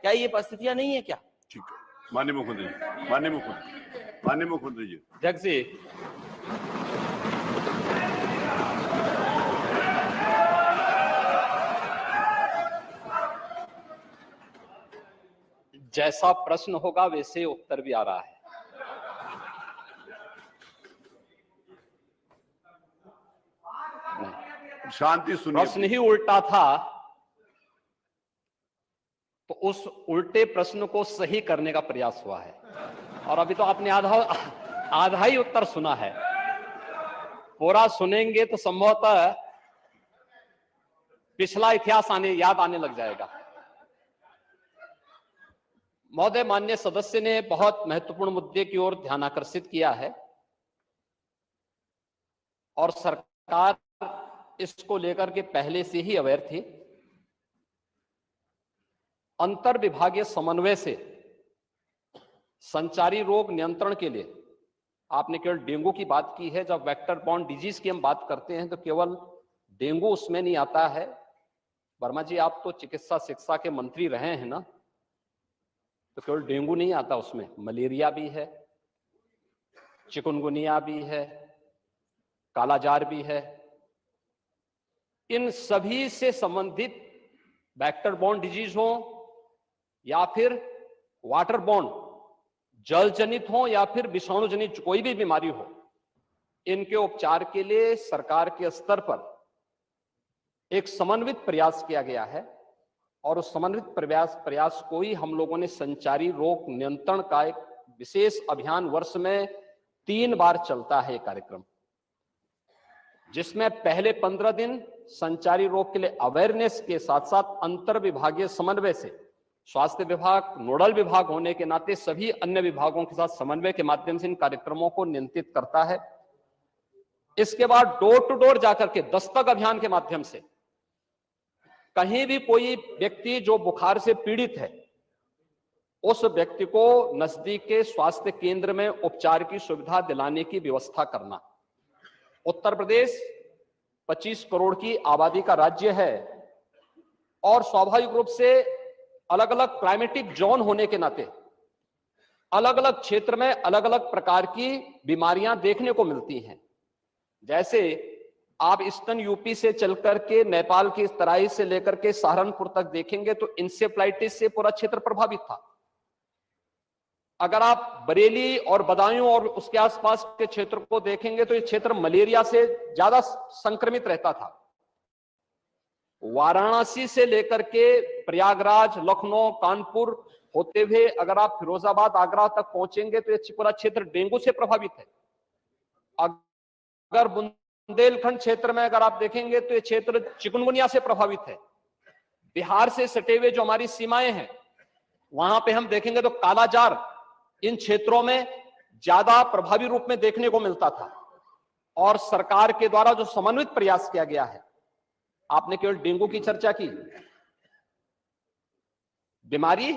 क्या ये परिस्थितियां नहीं है क्या? ठीक है, माननीय मुख्यमंत्री जी, माननीय मुख्यमंत्री जी। अध्यक्ष जी, जैसा प्रश्न होगा वैसे उत्तर भी आ रहा है। शांति सुनिए। प्रश्न ही उल्टा था तो उस उल्टे प्रश्न को सही करने का प्रयास हुआ है, और अभी तो आपने आधा ही उत्तर सुना है। पूरा सुनेंगे तो संभवतः पिछला इतिहास याद आने लग जाएगा। महोदय, माननीय सदस्य ने बहुत महत्वपूर्ण मुद्दे की ओर ध्यान आकर्षित किया है और सरकार इसको लेकर के पहले से ही अवेयर थी। अंतर विभागीय समन्वय से संचारी रोग नियंत्रण के लिए आपने केवल डेंगू की बात की है। जब वेक्टर बॉर्न डिजीज की हम बात करते हैं तो केवल डेंगू उसमें नहीं आता है। वर्मा जी, आप तो चिकित्सा शिक्षा के मंत्री रहे हैं ना, तो केवल डेंगू नहीं आता उसमें, मलेरिया भी है, चिकुनगुनिया भी है, कालाजार भी है। इन सभी से संबंधित वेक्टर बॉर्न डिजीज हो या फिर वाटर बॉर्न जल जनित हो या फिर विषाणु जनित कोई भी बीमारी हो, इनके उपचार के लिए सरकार के स्तर पर एक समन्वित प्रयास किया गया है और उस समन्वित प्रयास को ही हम लोगों ने संचारी रोग नियंत्रण का एक विशेष अभियान, वर्ष में 3 बार चलता है कार्यक्रम, जिसमें पहले 15 दिन संचारी रोग के लिए अवेयरनेस के साथ साथ अंतर विभागीय समन्वय से स्वास्थ्य विभाग नोडल विभाग होने के नाते सभी अन्य विभागों के साथ समन्वय के माध्यम से इन कार्यक्रमों को नियंत्रित करता है। इसके बाद डोर टू डोर जाकर के दस्तक अभियान के माध्यम से कहीं भी कोई व्यक्ति जो बुखार से पीड़ित है, उस व्यक्ति को नजदीक के स्वास्थ्य केंद्र में उपचार की सुविधा दिलाने की व्यवस्था करना। उत्तर प्रदेश 25 करोड़ की आबादी का राज्य है और स्वाभाविक रूप से अलग अलग क्लाइमेटिक जोन होने के नाते अलग अलग क्षेत्र में अलग अलग प्रकार की बीमारियां देखने को मिलती हैं। जैसे आप ईस्टर्न यूपी से चलकर के नेपाल की तराई से लेकर के सहारनपुर तक देखेंगे तो इंसेफ्लाइटिस से पूरा क्षेत्र प्रभावित था। अगर आप बरेली और बदायूं और उसके आसपास के क्षेत्र को देखेंगे तो ये क्षेत्र मलेरिया से ज्यादा संक्रमित रहता था। वाराणसी से लेकर के प्रयागराज, लखनऊ, कानपुर होते हुए अगर आप फिरोजाबाद, आगरा तक पहुंचेंगे तो ये पूरा क्षेत्र डेंगू से प्रभावित है। अगर बुंदेलखंड क्षेत्र में अगर आप देखेंगे तो ये क्षेत्र चिकुनगुनिया से प्रभावित है। बिहार से सटे हुए जो हमारी सीमाएं हैं वहां पे हम देखेंगे तो कालाजार इन क्षेत्रों में ज्यादा प्रभावी रूप में देखने को मिलता था। और सरकार के द्वारा जो समन्वित प्रयास किया गया है, आपने केवल डेंगू की चर्चा की, बीमारी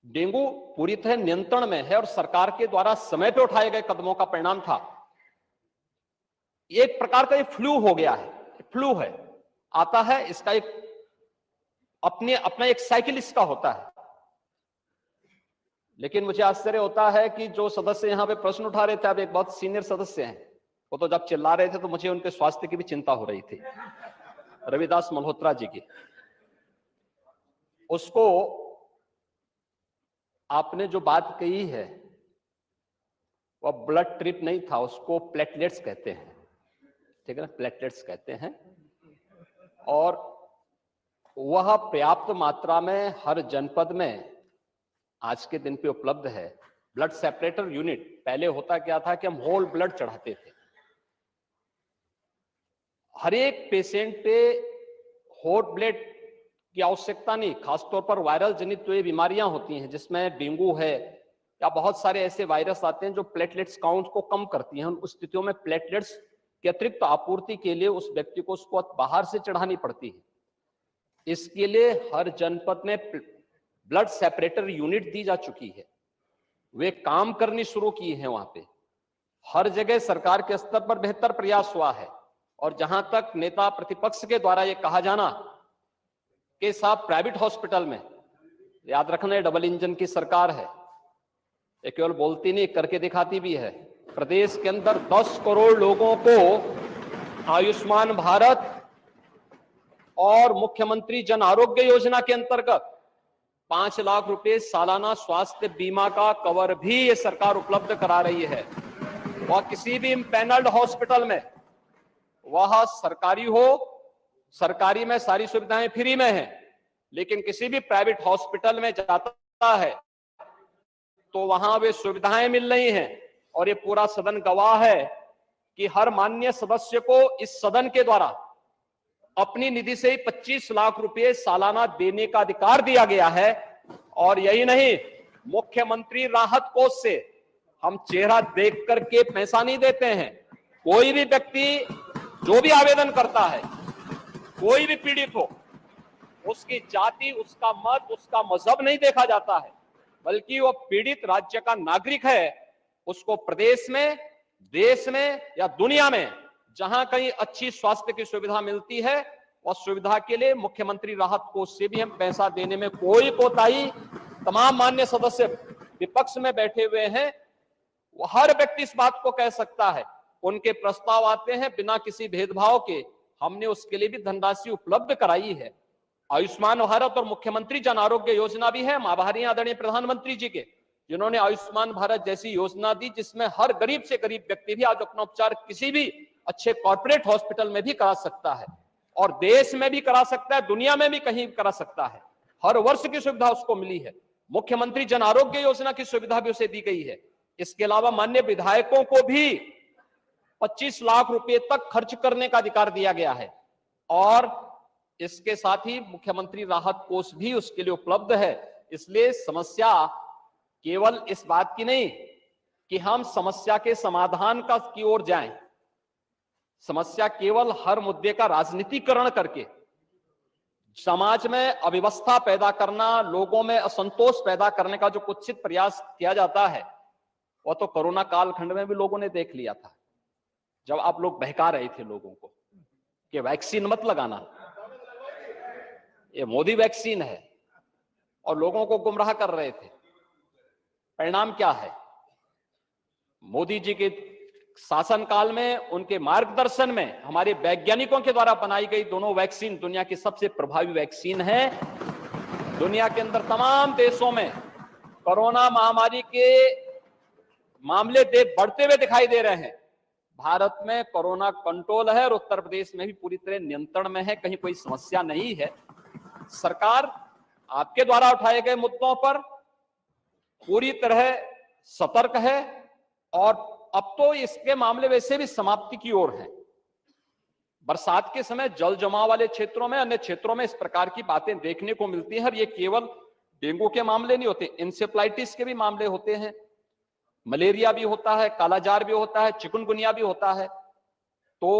डेंगू पूरी तरह नियंत्रण में है और सरकार के द्वारा समय पे उठाए गए कदमों का परिणाम था। एक प्रकार का ये फ्लू हो गया है, फ्लू है, आता है, इसका एक अपना एक साइकिल इसका होता है। लेकिन मुझे आश्चर्य होता है कि जो सदस्य यहां पे प्रश्न उठा रहे थे, अब एक बहुत सीनियर सदस्य हैं, वो तो जब चिल्ला रहे थे तो मुझे उनके स्वास्थ्य की भी चिंता हो रही थी, रविदास मल्होत्रा जी की। उसको आपने जो बात कही है वह ब्लड ट्रिप नहीं था, उसको प्लेटलेट्स कहते हैं, ठीक है ना, प्लेटलेट्स कहते हैं। और वह पर्याप्त मात्रा में हर जनपद में आज के दिन पे उपलब्ध है। ब्लड सेपरेटर यूनिट, पहले होता क्या था कि हम होल ब्लड चढ़ाते थे। हर एक पेशेंट पे होल ब्लड की आवश्यकता नहीं, खासतौर पर वायरल जनित जो ये बीमारियां होती हैं जिसमें डेंगू है या बहुत सारे ऐसे वायरस आते हैं जो प्लेटलेट्स काउंट को कम करती हैं। उन स्थितियों में प्लेटलेट्स की अतिरिक्त आपूर्ति के लिए उस व्यक्ति को उसको बाहर से चढ़ानी पड़ती है। इसके लिए हर जनपद में ब्लड सेपरेटर यूनिट दी जा चुकी है, वे काम करनी शुरू की है। वहां पे हर जगह सरकार के स्तर पर बेहतर प्रयास हुआ है। और जहां तक नेता प्रतिपक्ष के द्वारा यह कहा जाना कि साहब प्राइवेट हॉस्पिटल में याद रखना, ये डबल इंजन की सरकार है। ये केवल बोलती नहीं, करके दिखाती भी है। प्रदेश के अंदर 10 करोड़ लोगों को आयुष्मान भारत और मुख्यमंत्री जन आरोग्य योजना के अंतर्गत 5 लाख रुपए सालाना स्वास्थ्य बीमा का कवर भी ये सरकार उपलब्ध करा रही है। वह किसी भी पैनल्ड हॉस्पिटल में, वह सरकारी हो, सरकारी में सारी सुविधाएं फ्री में हैं, लेकिन किसी भी प्राइवेट हॉस्पिटल में जाता है तो वहां वे सुविधाएं मिल रही हैं। और ये पूरा सदन गवाह है कि हर माननीय सदस्य को इस सदन के द्वारा अपनी निधि से 25 लाख रुपए सालाना देने का अधिकार दिया गया है। और यही नहीं, मुख्यमंत्री राहत कोष से हम चेहरा देख करके पैसा नहीं देते हैं। कोई भी व्यक्ति जो भी आवेदन करता है, कोई भी पीड़ित हो, उसकी जाति, उसका मत, उसका मजहब नहीं देखा जाता है, बल्कि वो पीड़ित राज्य का नागरिक है। उसको प्रदेश में, देश में या दुनिया में जहां कहीं अच्छी स्वास्थ्य की सुविधा मिलती है, और सुविधा के लिए मुख्यमंत्री राहत कोष से भी हम पैसा देने में कोई कोताही, तमाम मान्य सदस्य विपक्ष में बैठे हुए हैं, हर व्यक्ति इस बात को कह सकता है। उनके प्रस्ताव आते हैं बिना किसी भेदभाव के, हमने उसके लिए भी धनराशि उपलब्ध कराई है। आयुष्मान भारत और मुख्यमंत्री जन आरोग्य योजना भी है। आभारी आदरणीय प्रधानमंत्री जी के, जिन्होंने आयुष्मान भारत जैसी योजना दी, जिसमें हर गरीब से गरीब व्यक्ति भी आज अपना उपचार किसी भी अच्छे कॉर्पोरेट हॉस्पिटल में भी करा सकता है, और देश में भी करा सकता है, दुनिया में भी कहीं करा सकता है। हर वर्ष की सुविधा उसको मिली है। मुख्यमंत्री जन आरोग्य योजना की सुविधा भी उसे दी गई है। इसके अलावा माननीय विधायकों को भी 25 लाख रुपए तक खर्च करने का अधिकार दिया गया है, और इसके साथ ही मुख्यमंत्री राहत कोष भी उसके लिए उपलब्ध है। इसलिए समस्या केवल इस बात की नहीं कि हम समस्या के समाधान का की ओर जाएं, समस्या केवल हर मुद्दे का राजनीतिकरण करके समाज में अव्यवस्था पैदा करना, लोगों में असंतोष पैदा करने का जो कुत्सित प्रयास किया जाता है, वह तो कोरोना कालखंड में भी लोगों ने देख लिया था, जब आप लोग बहका रहे थे लोगों को कि वैक्सीन मत लगाना, ये मोदी वैक्सीन है, और लोगों को गुमराह कर रहे थे। परिणाम क्या है? मोदी जी के शासनकाल में, उनके मार्गदर्शन में हमारे वैज्ञानिकों के द्वारा बनाई गई दोनों वैक्सीन दुनिया की सबसे प्रभावी वैक्सीन है। दुनिया के अंदर तमाम देशों में कोरोना महामारी के मामले बढ़ते हुए दिखाई दे रहे हैं। भारत में कोरोना कंट्रोल है और उत्तर प्रदेश में भी पूरी तरह नियंत्रण में है, कहीं कोई समस्या नहीं है। सरकार आपके द्वारा उठाए गए मुद्दों पर पूरी तरह सतर्क है, और अब तो इसके मामले वैसे भी समाप्ति की ओर है। बरसात के समय जल जमाव वाले क्षेत्रों में, अन्य क्षेत्रों में इस प्रकार की बातें देखने को मिलती है। और ये केवल डेंगू के मामले नहीं होते, इंसेफ्लाइटिस के भी मामले होते हैं, मलेरिया भी होता है, कालाजार भी होता है, चिकनगुनिया भी होता है। तो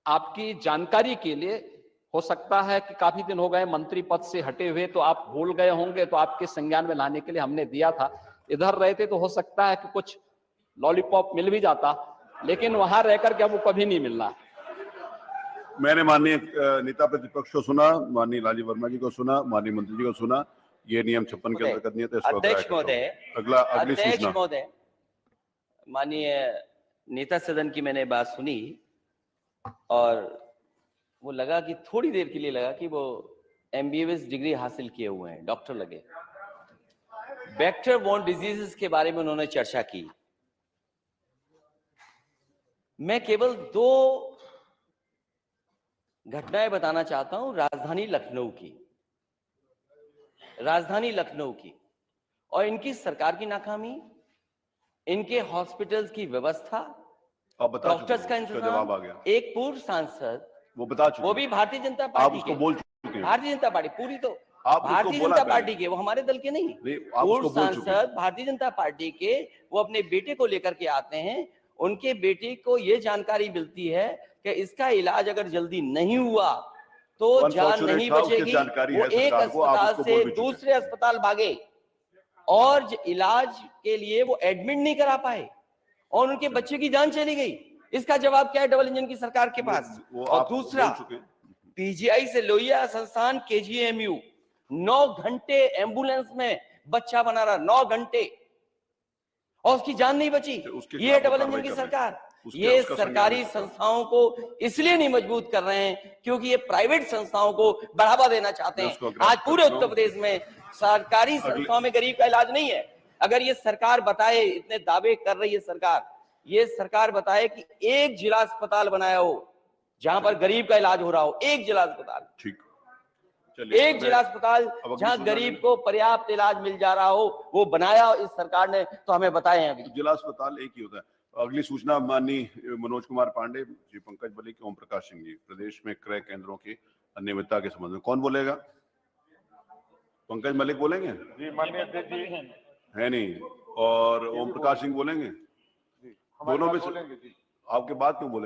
आपकी जानकारी के लिए, हो सकता है कि काफी दिन हो गए मंत्री पद से हटे हुए, तो आप भूल गए होंगे, तो आपके संज्ञान में लाने के लिए हमने दिया था। इधर रहते तो हो सकता है कि कुछ लॉलीपॉप मिल भी जाता, लेकिन वहां रहकर के अब वो कभी नहीं मिलना। मैंने माननीय नेता प्रतिपक्ष को सुना, माननीय लालजी वर्मा जी को सुना, माननीय मंत्री जी को सुना। ये नियम 56 के अंतर्गत नहीं है, तो इसको अध्यक्ष महोदय, अगली सूचना। महोदय, माननीय नेता सदन की मैंने बात सुनी, और वो लगा कि थोड़ी देर के लिए लगा कि वो MBBS डिग्री हासिल किए हुए हैं, डॉक्टर लगे। वेक्टर बोर्न डिजीजेस के बारे में उन्होंने चर्चा की। मैं केवल 2 घटनाएं बताना चाहता हूं राजधानी लखनऊ की, और इनकी सरकार की नाकामी, इनके हॉस्पिटल्स की व्यवस्था, डॉक्टर्स का इंतजाम। एक पूर्व सांसद, वो बता चुके, वो भी भारतीय जनता पार्टी के, बोल चुके हैं। भारतीय जनता पार्टी पूरी, तो आप भारतीय जनता पार्टी के, वो हमारे दल के नहीं, पूर्व सांसद भारतीय जनता पार्टी के, वो अपने बेटे को लेकर के आते हैं। उनके बेटे को ये जानकारी मिलती है कि इसका इलाज अगर जल्दी नहीं हुआ तो जान नहीं बचेगी। वो एक अस्पताल से दूसरे अस्पताल भागे और इलाज के लिए वो एडमिट नहीं करा पाए, और उनके बच्चे की जान चली गई। इसका जवाब क्या है डबल इंजन की सरकार के पास? और दूसरा, PGI से लोहिया संस्थान KGMU 9 घंटे एम्बुलेंस में बच्चा बना रहा, 9 घंटे, और उसकी जान नहीं बची। उसके ये खिलाफ डबल कार्रवाई इंजन की कर रहे हैं। सरकार। उसके- ये उसका सरकारी संज्ञान लें। संस्थाओं को इसलिए नहीं मजबूत कर रहे हैं क्योंकि ये प्राइवेट संस्थाओं को बढ़ावा देना चाहते मैं हैं। उसको अग्राह्य आज पूरे करता उत्तर हूं। प्रदेश में सरकारी संस्थाओं में गरीब का इलाज नहीं है। अगर ये सरकार बताए, इतने दावे कर रही है सरकार, ये सरकार बताए कि एक जिला अस्पताल बनाया हो जहां पर गरीब का इलाज हो रहा हो, एक जिला अस्पताल, ठीक, चलिए एक जिला अस्पताल अगली जहां सूचना गरीब देना। को पर्याप्त इलाज मिल जा रहा हो, वो बनाया इस सरकार ने, तो हमें बताएं अभी। जिला अस्पताल एक ही होता है। अगली सूचना माननीय मनोज कुमार पांडे जी, पंकज मलिक, ओम प्रकाश सिंह जी, प्रदेश में क्रय केंद्रों की अनियमितता के संबंध में कौन बोलेगा? पंकज मलिक बोलेंगे? जी माननीय अध्यक्ष जी है नहीं। और ओम प्रकाश सिंह बोलेंगे? दोनों में से बोलेंगे जी। आपके बात क्यों बोले?